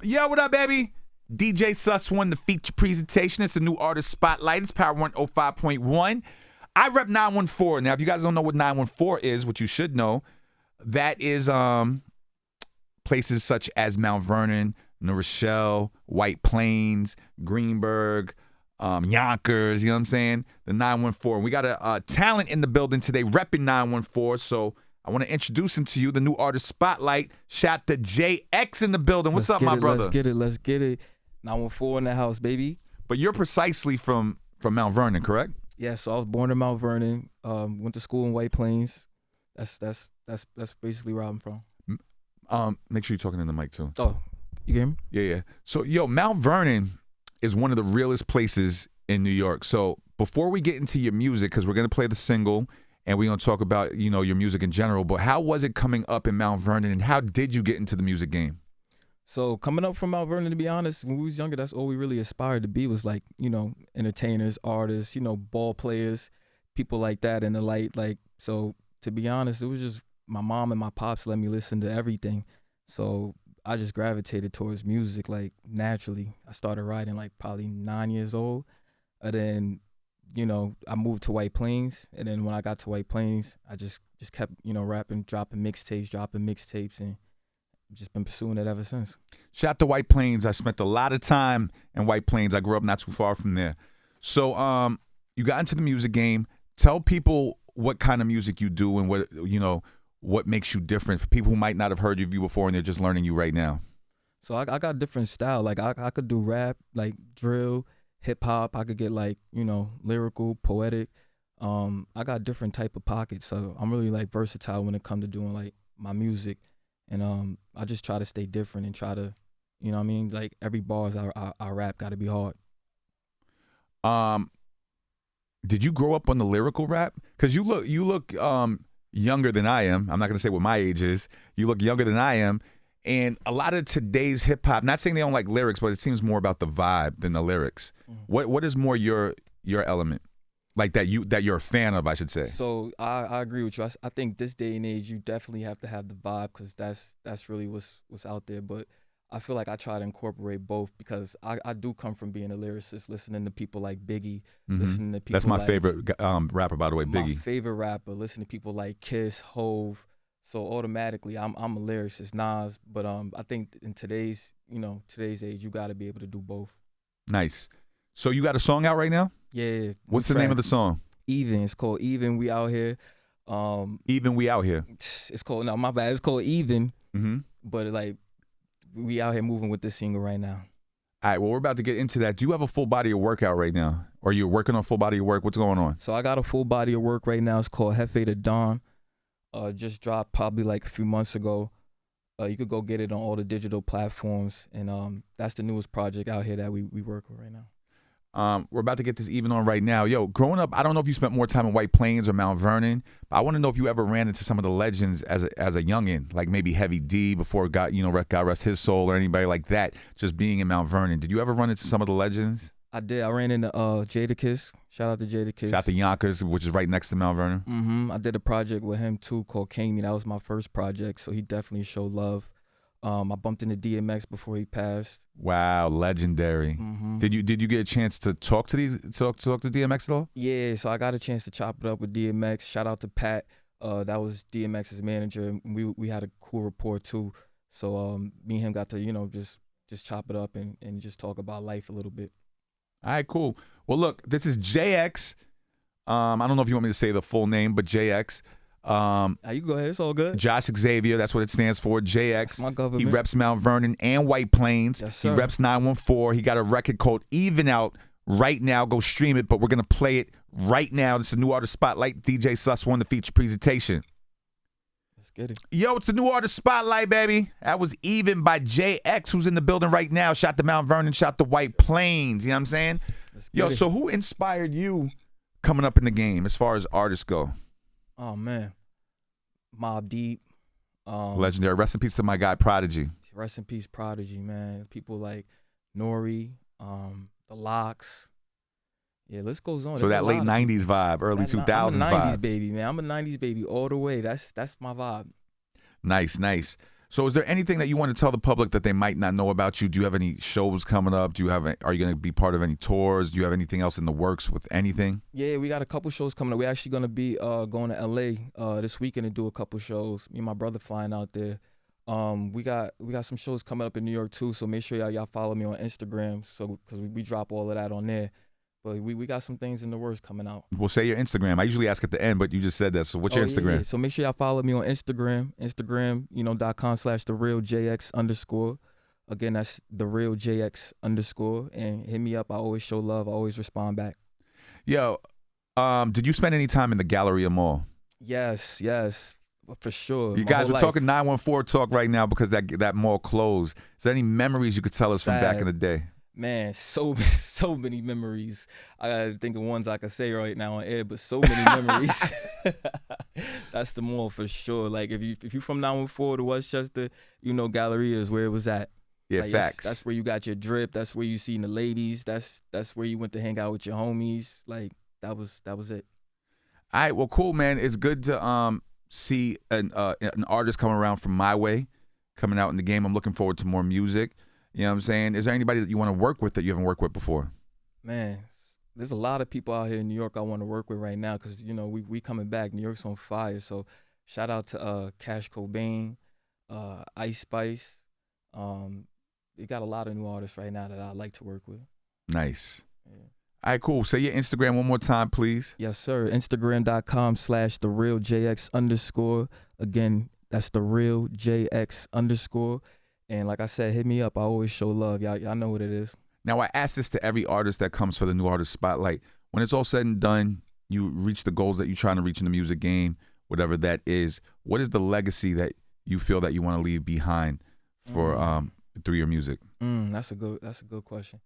Yo, what up, baby? DJ Sus won the feature presentation. It's the new artist spotlight. It's Power 105.1. I rep 914. Now, if you guys don't know what 914 is, what you should know, that is places such as Mount Vernon, New Rochelle, White Plains, Greenberg, Yonkers, you know what I'm saying? The 914. We got a talent in the building today repping 914, so I want to introduce him to you, the new artist spotlight. Shout to JX in the building. What's up, my brother? Let's get it. 914 in the house, baby. But you're precisely from Mount Vernon, correct? Yeah, so I was born in Mount Vernon. Went to school in White Plains. That's basically where I'm from. Make sure you're talking in the mic too. Oh, you hear me? Yeah. So, Mount Vernon is one of the realest places in New York. So before we get into your music, because we're gonna play the single and we're gonna talk about your music in general. But how was it coming up in Mount Vernon, and how did you get into the music game? So coming up from Mount Vernon, to be honest, when we was younger, that's all we really aspired to be, was like, entertainers, artists, ball players, people like that in the light. Like, so to be honest, it was just my mom and my pops let me listen to everything. So I just gravitated towards music, like, naturally. I started writing like probably 9 years old. And then, I moved to White Plains. And then when I got to White Plains, I just kept, rapping, dropping mixtapes, and just been pursuing it ever since. Shout out to White Plains. I spent a lot of time in White Plains. I grew up not too far from there. So you got into the music game. Tell people what kind of music you do and what makes you different for people who might not have heard of you before and they're just learning you right now. So I got different style. Like I could do rap, like drill, hip hop. I could get like, lyrical, poetic. I got different type of pockets. So I'm really like versatile when it comes to doing like my music. And I just try to stay different and try to, like every bars I rap got to be hard. Did you grow up on the lyrical rap? Because you look younger than I am. I'm not gonna say what my age is. You look younger than I am, and a lot of today's hip hop. Not saying they don't like lyrics, but it seems more about the vibe than the lyrics. Mm-hmm. What is more your element? Like that you're a fan of, I should say. So I agree with you. I think this day and age, you definitely have to have the vibe, because that's really what's out there. But I feel like I try to incorporate both, because I do come from being a lyricist, listening to people like Biggie, listening to people. That's my like, favorite rapper, by the way, Biggie. My favorite rapper. Listening to people like Kiss, Hove. So automatically, I'm a lyricist, Nas. But I think in today's age, you got to be able to do both. Nice. So you got a song out right now? Yeah. What's the name of the song? Even. It's called Even. We out here. Even We Out Here. It's called, no, my bad. It's called Even. Mm-hmm. But like, we out here moving with this single right now. All right. Well, we're about to get into that. Do you have a full body of work out right now? Or are you working on full body of work? What's going on? So I got a full body of work right now. It's called Jefe the Dawn. Just dropped probably like a few months ago. You could go get it on all the digital platforms. And that's the newest project out here that we work with right now. We're about to get this even on right now. Yo, growing up, I don't know if you spent more time in White Plains or Mount Vernon, but I want to know if you ever ran into some of the legends as a youngin, like maybe Heavy D before God rest his soul, or anybody like that, just being in Mount Vernon. Did you ever run into some of the legends? I did. I ran into Jadakiss. Shout out to Jadakiss. Shout out to Yonkers, which is right next to Mount Vernon. Mm-hmm. I did a project with him too called King Me. That was my first project, so he definitely showed love. I bumped into DMX before he passed. Wow, legendary. Mm-hmm. Did you get a chance to talk to DMX at all? Yeah, so I got a chance to chop it up with DMX. Shout out to Pat. That was DMX's manager. We had a cool rapport too. So me and him got to just chop it up and just talk about life a little bit. All right, cool. Well, look, this is JX. I don't know if you want me to say the full name, but JX. You go ahead. It's all good. Josh Xavier, that's what it stands for. JX. That's my government. He reps Mount Vernon and White Plains. Yes, sir. He reps 914. He got a record called Even out right now. Go stream it, but we're going to play it right now. This is the new artist spotlight. DJ Sus won the feature presentation. Let's get it. Yo, it's the new artist spotlight, baby. That was Even by JX, who's in the building right now. Shout to Mount Vernon, shout to White Plains. You know what I'm saying? Yo, so who inspired you coming up in the game as far as artists go? Oh, man. Mobb Deep. Legendary. Rest in peace to my guy, Prodigy. Rest in peace, Prodigy, man. People like Nori, The Locks. Yeah, list goes on. So that late 90s vibe, early 2000s I'm a 90s vibe. baby, man. I'm a 90s baby all the way. That's my vibe. Nice. So is there anything that you want to tell the public that they might not know about you? Do you have any shows coming up? Are you going to be part of any tours? Do you have anything else in the works with anything? Yeah, we got a couple shows coming up. We're actually going to be going to LA this weekend to do a couple shows. Me and my brother flying out there. We got some shows coming up in New York too, so make sure y'all follow me on Instagram, so because we drop all of that on there. But we got some things in the works coming out. We'll say your Instagram. I usually ask at the end, but you just said that. So what's your Instagram? Yeah. So make sure y'all follow me on Instagram, .com/therealJX_. Again, that's therealJX_. And hit me up. I always show love. I always respond back. Yo, did you spend any time in the Galleria Mall? Yes, for sure. You guys are talking 914 talk right now because that mall closed. Is there any memories you could tell us from back in the day? Man, so many memories. I gotta think of ones I could say right now on air, but so many memories. That's the mall for sure. Like if you from 914 to Westchester, you know Galleria is where it was at. Yeah, like, facts. That's where you got your drip. That's where you seen the ladies. That's where you went to hang out with your homies. Like that was it. All right, well, cool, man. It's good to see an artist coming around from my way, coming out in the game. I'm looking forward to more music. You know what I'm saying? Is there anybody that you want to work with that you haven't worked with before? Man, there's a lot of people out here in New York I want to work with right now because, we coming back. New York's on fire. So shout out to Cash Cobain, Ice Spice. They got a lot of new artists right now that I'd like to work with. Nice. Yeah. All right, cool. Say your Instagram one more time, please. Yes, sir. Instagram.com/therealJX_. Again, that's therealJX_. And like I said, hit me up. I always show love. Y'all know what it is. Now, I ask this to every artist that comes for the New Artist Spotlight. When it's all said and done, you reach the goals that you're trying to reach in the music game, whatever that is. What is the legacy that you feel that you want to leave behind for through your music? That's a good question.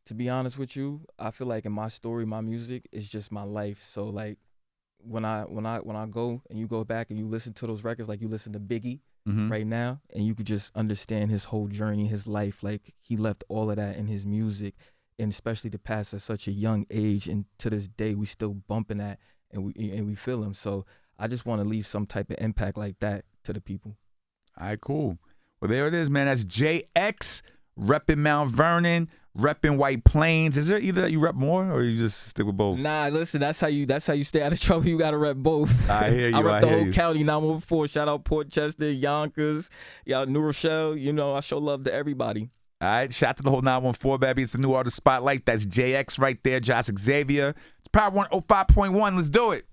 To be honest with you, I feel like in my story, my music is just my life. So like when I go and you go back and you listen to those records, like you listen to Biggie right now, and you could just understand his whole journey, his life. Like he left all of that in his music, and especially to pass at such a young age, and to this day we still bumping that, and we feel him. So I just want to leave some type of impact like that to the people. All right, cool. Well, there it is, man. That's JX, repping Mount Vernon, repping White Plains. Is there either that you rep more or you just stick with both? Nah, listen, that's how you stay out of trouble. You gotta rep both. I hear you. I rep the whole county, 914. Shout out Port Chester, Yonkers, New Rochelle. I show love to everybody. All right, shout out to the whole 914, baby. It's the New Artist Spotlight. That's JX right there, Josh Xavier. It's Power 105.1. Let's do it.